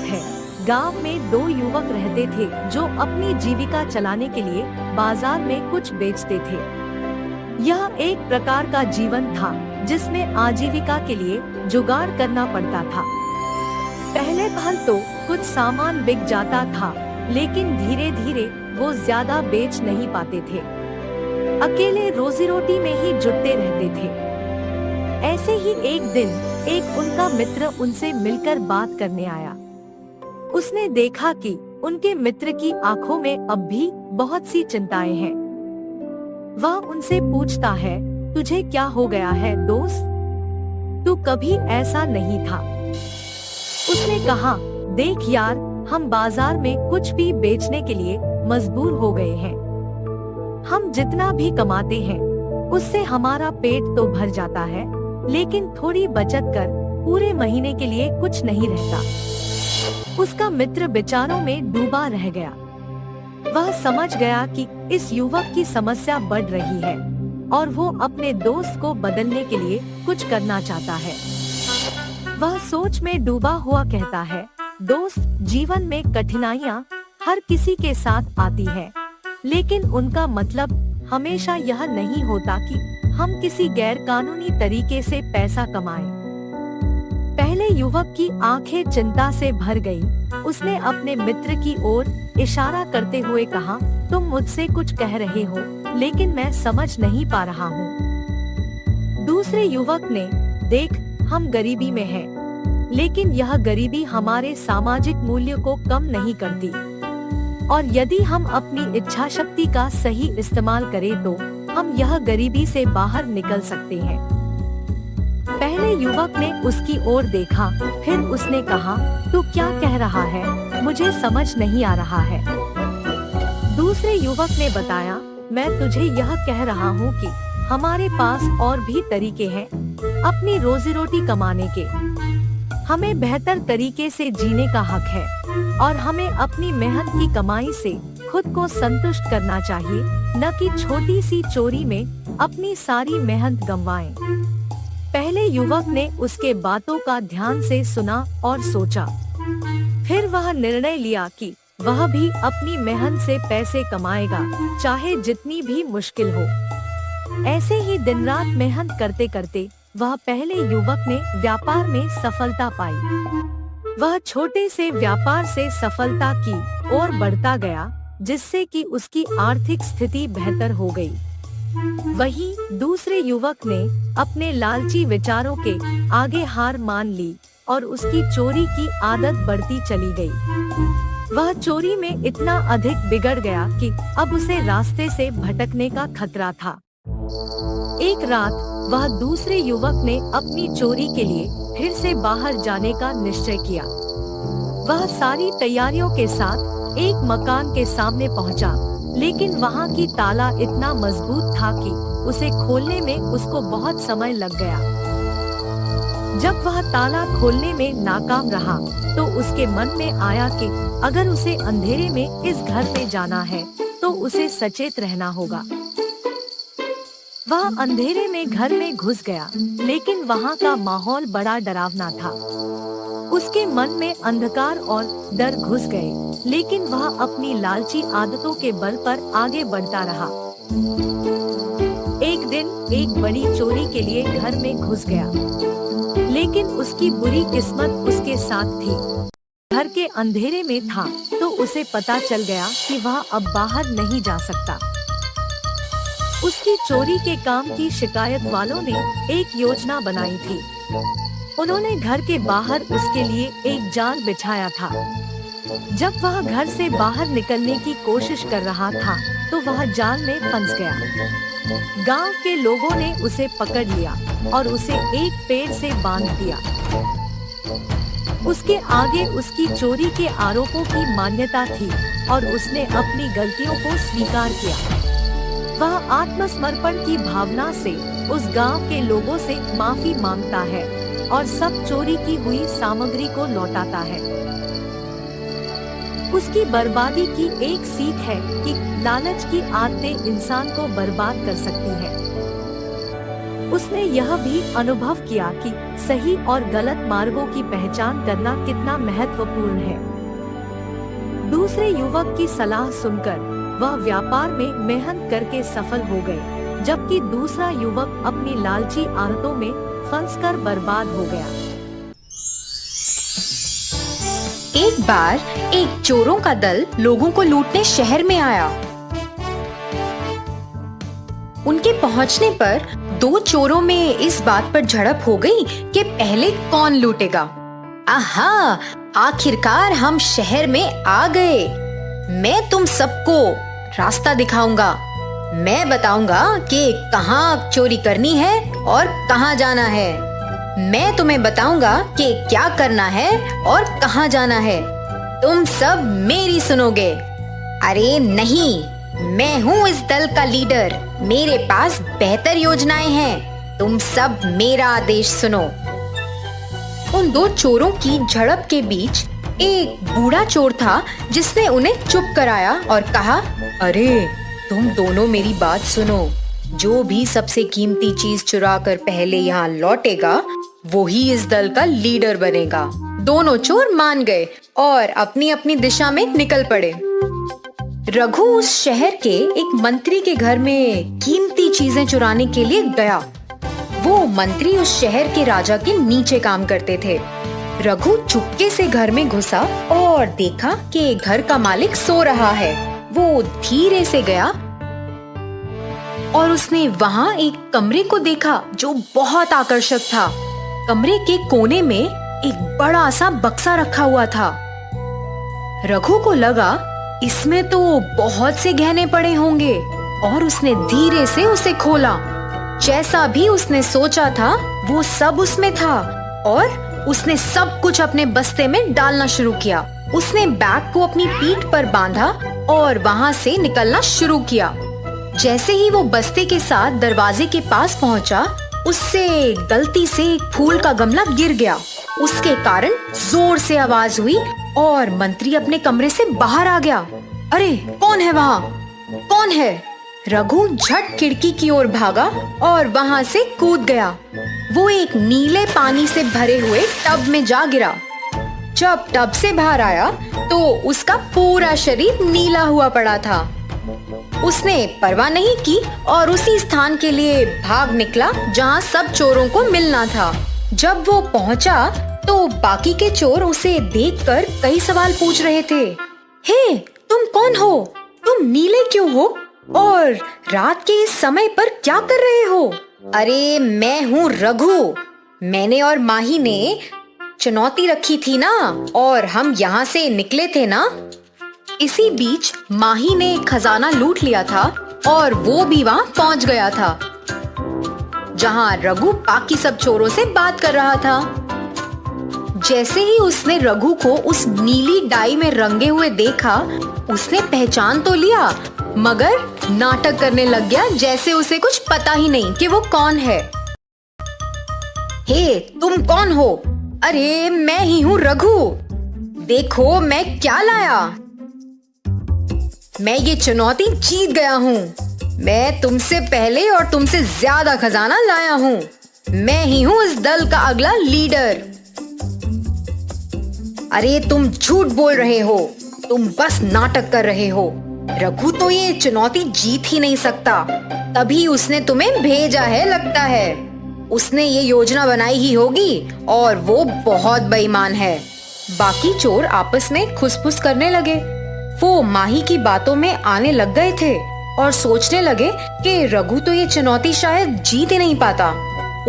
है। गांव में दो युवक रहते थे जो अपनी जीविका चलाने के लिए बाजार में कुछ बेचते थे। यह एक प्रकार का जीवन था जिसमें आजीविका के लिए जुगाड़ करना पड़ता था। पहले भर तो कुछ सामान बिक जाता था, लेकिन धीरे धीरे वो ज्यादा बेच नहीं पाते थे। अकेले रोजी रोटी में ही जुटते रहते थे। ऐसे ही एक दिन एक उनका मित्र उनसे मिलकर बात करने आया। उसने देखा कि उनके मित्र की आंखों में अब भी बहुत सी चिंताएं हैं। वह उनसे पूछता है, तुझे क्या हो गया है दोस्त? तू कभी ऐसा नहीं था। उसने कहा, देख यार, हम बाजार में कुछ भी बेचने के लिए मजबूर हो गए हैं। हम जितना भी कमाते हैं उससे हमारा पेट तो भर जाता है, लेकिन थोड़ी बचत कर पूरे महीने के लिए कुछ नहीं रहता। उसका मित्र विचारों में डूबा रह गया। वह समझ गया कि इस युवक की समस्या बढ़ रही है और वो अपने दोस्त को बदलने के लिए कुछ करना चाहता है। वह सोच में डूबा हुआ कहता है, दोस्त, जीवन में कठिनाइयाँ हर किसी के साथ आती है, लेकिन उनका मतलब हमेशा यह नहीं होता कि हम किसी गैर कानूनी तरीके से पैसा कमाएं। पहले युवक की आंखें चिंता से भर गईं। उसने अपने मित्र की ओर इशारा करते हुए कहा, तुम मुझसे कुछ कह रहे हो, लेकिन मैं समझ नहीं पा रहा हूँ। दूसरे युवक ने, देख, हम गरीबी में हैं, लेकिन यह गरीबी हमारे सामाजिक मूल्य को कम नहीं करती, और यदि हम अपनी इच्छा शक्ति का सही इस्तेमाल करें तो हम यह गरीबी से बाहर निकल सकते हैं। पहले युवक ने उसकी ओर देखा, फिर उसने कहा, तू क्या कह रहा है? मुझे समझ नहीं आ रहा है। दूसरे युवक ने बताया, मैं तुझे यह कह रहा हूँ कि हमारे पास और भी तरीके हैं अपनी रोजी रोटी कमाने के। हमें बेहतर तरीके से जीने का हक है और हमें अपनी मेहनत की कमाई से खुद को संतुष्ट करना चाहिए, न कि छोटी सी चोरी में अपनी सारी मेहनत गंवाएं। पहले युवक ने उसके बातों का ध्यान से सुना और सोचा। फिर वह निर्णय लिया कि वह भी अपनी मेहनत से पैसे कमाएगा, चाहे जितनी भी मुश्किल हो। ऐसे ही दिन रात मेहनत करते करते वह पहले युवक ने व्यापार में सफलता पाई। वह छोटे से व्यापार से सफलता की ओर बढ़ता गया, जिससे कि उसकी आर्थिक स्थिति बेहतर हो गई। वहीं दूसरे युवक ने अपने लालची विचारों के आगे हार मान ली और उसकी चोरी की आदत बढ़ती चली गई। वह चोरी में इतना अधिक बिगड़ गया कि अब उसे रास्ते से भटकने का खतरा था। एक रात वह दूसरे युवक ने अपनी चोरी के लिए फिर से बाहर जाने का निश्चय किया। वह सारी तैयारियों के साथ एक मकान के सामने पहुंचा, लेकिन वहां की ताला इतना मजबूत था कि उसे खोलने में उसको बहुत समय लग गया। जब वह ताला खोलने में नाकाम रहा, तो उसके मन में आया कि अगर उसे अंधेरे में इस घर में जाना है तो उसे सचेत रहना होगा। वह अंधेरे में घर में घुस गया, लेकिन वहाँ का माहौल बड़ा डरावना था। उसके मन में अंधकार और डर घुस गए, लेकिन वह अपनी लालची आदतों के बल पर आगे बढ़ता रहा। एक दिन एक बड़ी चोरी के लिए घर में घुस गया, लेकिन उसकी बुरी किस्मत उसके साथ थी। घर के अंधेरे में था तो उसे पता चल गया कि वह अब बाहर नहीं जा सकता। उसकी चोरी के काम की शिकायत वालों ने एक योजना बनाई थी। उन्होंने घर के बाहर उसके लिए एक जाल बिछाया था। जब वह घर से बाहर निकलने की कोशिश कर रहा था, तो वह जाल में फंस गया। गांव के लोगों ने उसे पकड़ लिया और उसे एक पेड़ से बांध दिया। उसके आगे उसकी चोरी के आरोपों की मान्यता थी और उसने अपनी गलतियों को स्वीकार किया। वह आत्मसमर्पण की भावना से उस गांव के लोगों से माफी मांगता है और सब चोरी की हुई सामग्री को लौटाता है। उसकी बर्बादी की एक सीख है कि लालच की आदतें इंसान को बर्बाद कर सकती है। उसने यह भी अनुभव किया कि सही और गलत मार्गों की पहचान करना कितना महत्वपूर्ण है। दूसरे युवक की सलाह सुनकर वह व्यापार में मेहनत करके सफल हो गए, जबकि दूसरा युवक अपनी लालची आदतों में फंसकर बर्बाद हो गया। एक बार एक चोरों का दल लोगों को लूटने शहर में आया। उनके पहुंचने पर दो चोरों में इस बात पर झड़प हो गई कि पहले कौन लूटेगा। आहा, आखिरकार हम शहर में आ गए। मैं तुम सबको रास्ता दिखाऊंगा। मैं बताऊंगा कि कहाँ चोरी करनी है और कहाँ जाना है। मैं तुम्हें बताऊंगा कि क्या करना है और कहाँ जाना है। तुम सब मेरी सुनोगे। अरे नहीं, मैं हूँ इस दल का लीडर। मेरे पास बेहतर योजनाएं हैं। तुम सब मेरा आदेश सुनो। उन दो चोरों की झड़प के बीच एक बूढ़ा चोर था जिसने उन्हें चुप कराया और कहा, अरे तुम दोनों मेरी बात सुनो। जो भी सबसे कीमती चीज चुरा कर पहले यहाँ लौटेगा वो ही इस दल का लीडर बनेगा। दोनों चोर मान गए और अपनी अपनी दिशा में निकल पड़े। रघु उस शहर के एक मंत्री के घर में कीमती चीजें चुराने के लिए गया। वो मंत्री उस शहर के राजा के नीचे काम करते थे। रघु चुपके से घर में घुसा और देखा कि घर का मालिक सो रहा है। वो धीरे से गया और उसने वहाँ एक कमरे को देखा जो बहुत आकर्षक था। कमरे के कोने में एक बड़ा सा बक्सा रखा हुआ था। रघु को लगा इसमें तो बहुत से गहने पड़े होंगे और उसने धीरे से उसे खोला। जैसा भी उसने सोचा था वो सब उसमें था और उसने सब कुछ अपने बस्ते में डालना शुरू किया। उसने बैग को अपनी पीठ पर बांधा और वहाँ से निकलना शुरू किया। जैसे ही वो बस्ते के साथ दरवाजे के पास पहुँचा, उससे गलती से एक फूल का गमला गिर गया। उसके कारण जोर से आवाज हुई और मंत्री अपने कमरे से बाहर आ गया। अरे कौन है वहाँ? कौन है? रघु झट खिड़की की ओर भागा और वहाँ से कूद गया। वो एक नीले पानी से भरे हुए टब में जा गिरा। जब टब से बाहर आया तो उसका पूरा शरीर नीला हुआ पड़ा था। उसने परवाह नहीं की और उसी स्थान के लिए भाग निकला जहाँ सब चोरों को मिलना था। जब वो पहुँचा तो बाकी के चोर उसे देखकर कई सवाल पूछ रहे थे। हे, तुम कौन हो? तुम नीले क्यों हो? और रात के इस समय पर क्या कर रहे हो? अरे मैं हूँ रघु। मैंने और माही ने चुनौती रखी थी ना और हम यहाँ से निकले थे ना। इसी बीच माही ने खजाना लूट लिया था और वो भी वहाँ पहुँच गया था जहाँ रघु बाकी सब चोरों से बात कर रहा था। जैसे ही उसने रघु को उस नीली डाई में रंगे हुए देखा, उसने पहचान तो लिया मगर नाटक करने लग गया जैसे उसे कुछ पता ही नहीं कि वो कौन है। हे, तुम कौन हो? अरे मैं ही हूँ रघु। देखो मैं क्या लाया। मैं ये चुनौती जीत गया हूँ। मैं तुमसे पहले और तुमसे ज्यादा खजाना लाया हूँ। मैं ही हूँ इस दल का अगला लीडर। अरे तुम झूठ बोल रहे हो। तुम बस नाटक कर रहे हो। रघु तो ये चुनौती जीत ही नहीं सकता, तभी उसने तुम्हें भेजा है लगता है। उसने ये योजना बनाई ही होगी और वो बहुत बेईमान है। बाकी चोर आपस में खुसफुस करने लगे। वो माही की बातों में आने लग गए थे और सोचने लगे कि रघु तो ये चुनौती शायद जीत ही नहीं पाता।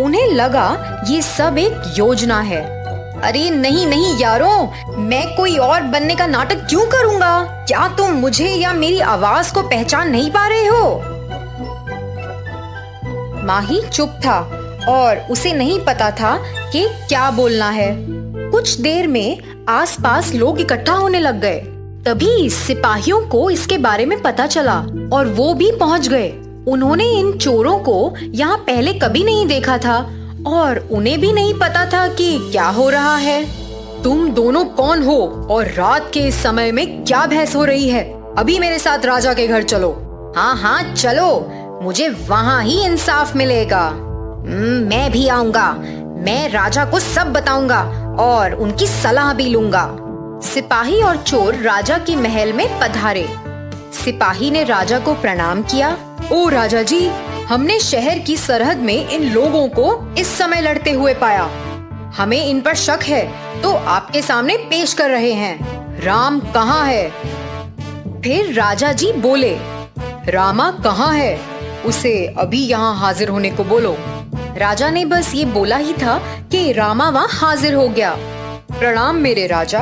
उन्हें लगा ये सब एक योजना है। अरे नहीं नहीं यारों, मैं कोई और बनने का नाटक क्यों करूंगा? क्या तुम मुझे या मेरी आवाज को पहचान नहीं पा रहे हो? माही चुप था और उसे नहीं पता था कि क्या बोलना है। कुछ देर में आसपास लोग इकट्ठा होने लग गए। तभी सिपाहियों को इसके बारे में पता चला और वो भी पहुंच गए। उन्होंने इन चोरों को यहाँ पहले कभी नहीं देखा था और उन्हें भी नहीं पता था कि क्या हो रहा है। तुम दोनों कौन हो और रात के इस समय में क्या बहस हो रही है? अभी मेरे साथ राजा के घर चलो। हाँ हाँ चलो, मुझे वहाँ ही इंसाफ मिलेगा। मैं भी आऊंगा। मैं राजा को सब बताऊंगा और उनकी सलाह भी लूंगा। सिपाही और चोर राजा के महल में पधारे। सिपाही ने राजा को प्रणाम किया। ओ राजा जी, हमने शहर की सरहद में इन लोगों को इस समय लड़ते हुए पाया। हमें इन पर शक है, तो आपके सामने पेश कर रहे हैं। राम कहाँ है? फिर राजा जी बोले, रामा कहाँ है? उसे अभी यहाँ हाजिर होने को बोलो। राजा ने बस ये बोला ही था कि रामा वहाँ हाजिर हो गया। प्रणाम मेरे राजा।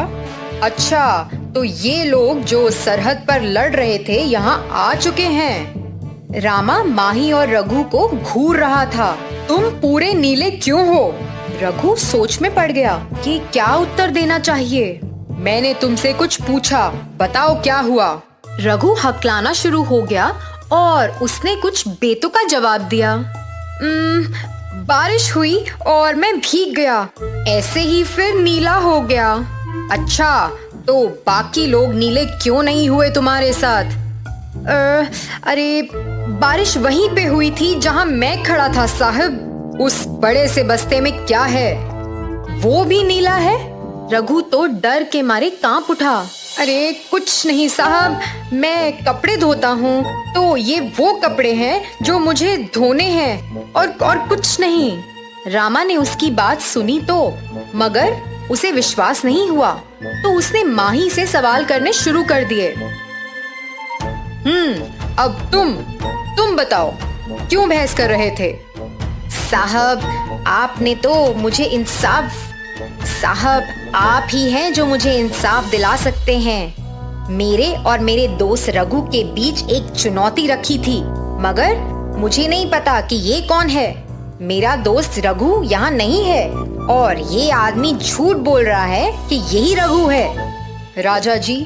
अच्छा, तो ये लोग जो सरहद पर लड़ रहे थे यहाँ आ चुके हैं। रामा माही और रघु को घूर रहा था। तुम पूरे नीले क्यों हो? रघु सोच में पड़ गया कि क्या उत्तर देना चाहिए। मैंने तुमसे कुछ पूछा, बताओ क्या हुआ? रघु हकलाना शुरू हो गया और उसने कुछ बेतुका जवाब दिया। बारिश हुई और मैं भीग गया, ऐसे ही फिर नीला हो गया। अच्छा, तो बाकी लोग नीले क्यों नहीं हुए तुम्हारे साथ? अरे बारिश वहीं पे हुई थी जहां मैं खड़ा था साहब। उस बड़े से बस्ते में क्या है? वो भी नीला है? रघु तो डर के मारे कांप उठा। अरे कुछ नहीं साहब, मैं कपड़े धोता हूँ, तो ये वो कपड़े हैं जो मुझे धोने हैं और कुछ नहीं। रामा ने उसकी बात सुनी तो मगर उसे विश्वास नहीं हुआ, तो उसने माही से सवाल करने शुरू कर दिए। अब तुम बताओ, क्यों बहस कर रहे थे? साहब आपने तो मुझे साहब आप ही हैं जो मुझे इंसाफ दिला सकते हैं। मेरे और मेरे दोस्त रघु के बीच एक चुनौती रखी थी, मगर मुझे नहीं पता कि ये कौन है। मेरा दोस्त रघु यहाँ नहीं है और ये आदमी झूठ बोल रहा है कि यही रघु है। राजा जी,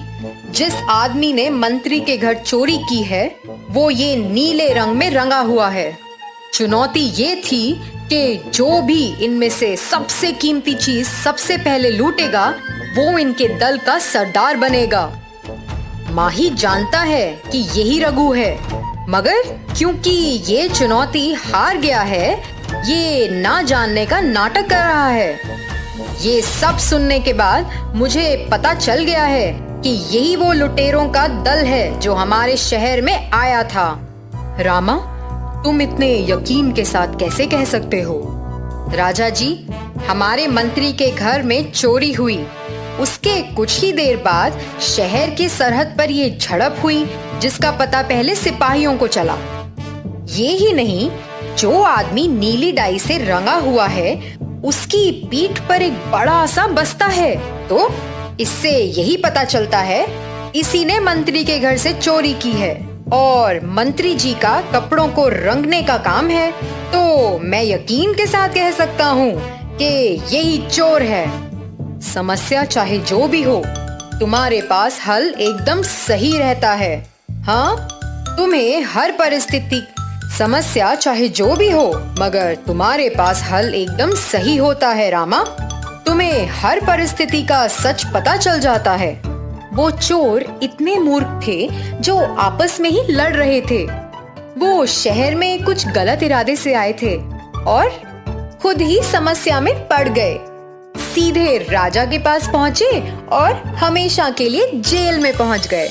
जिस आदमी ने मंत्री के घर चोरी की है वो ये नीले रंग में रंगा हुआ है। चुनौती ये थी कि जो भी इनमें से सबसे कीमती चीज सबसे पहले लूटेगा वो इनके दल का सरदार बनेगा। माही जानता है कि यही रघु है, मगर क्योंकि ये चुनौती हार गया है, ये ना जानने का नाटक कर रहा है। ये सब सुनने के बाद मुझे पता चल गया है कि यही वो लुटेरों का दल है जो हमारे शहर में आया था। रामा, तुम इतने यकीन के साथ कैसे कह सकते हो? राजा जी, हमारे मंत्री के घर में चोरी हुई, उसके कुछ ही देर बाद शहर की सरहद पर ये झड़प हुई जिसका पता पहले सिपाहियों को चला। ये ही नहीं, जो आदमी नीली डाई से रंगा हुआ है उसकी पीठ पर एक बड़ा सा बस्ता है, तो इससे यही पता चलता है इसी ने मंत्री के घर से चोरी की है और मंत्री जी का कपड़ों को रंगने का काम है। तो मैं यकीन के साथ कह सकता हूँ कि यही चोर है। समस्या चाहे जो भी हो, तुम्हारे पास हल एकदम सही रहता है। हाँ, तुम्हें हर परिस्थिति, समस्या चाहे जो भी हो, मगर तुम्हारे पास हल एकदम सही होता है रामा। तुम्हें हर परिस्थिति का सच पता चल जाता है। वो चोर इतने मूर्ख थे जो आपस में ही लड़ रहे थे। वो शहर में कुछ गलत इरादे से आए थे और खुद ही समस्या में पड़ गए। सीधे राजा के पास पहुंचे और हमेशा के लिए जेल में पहुंच गए।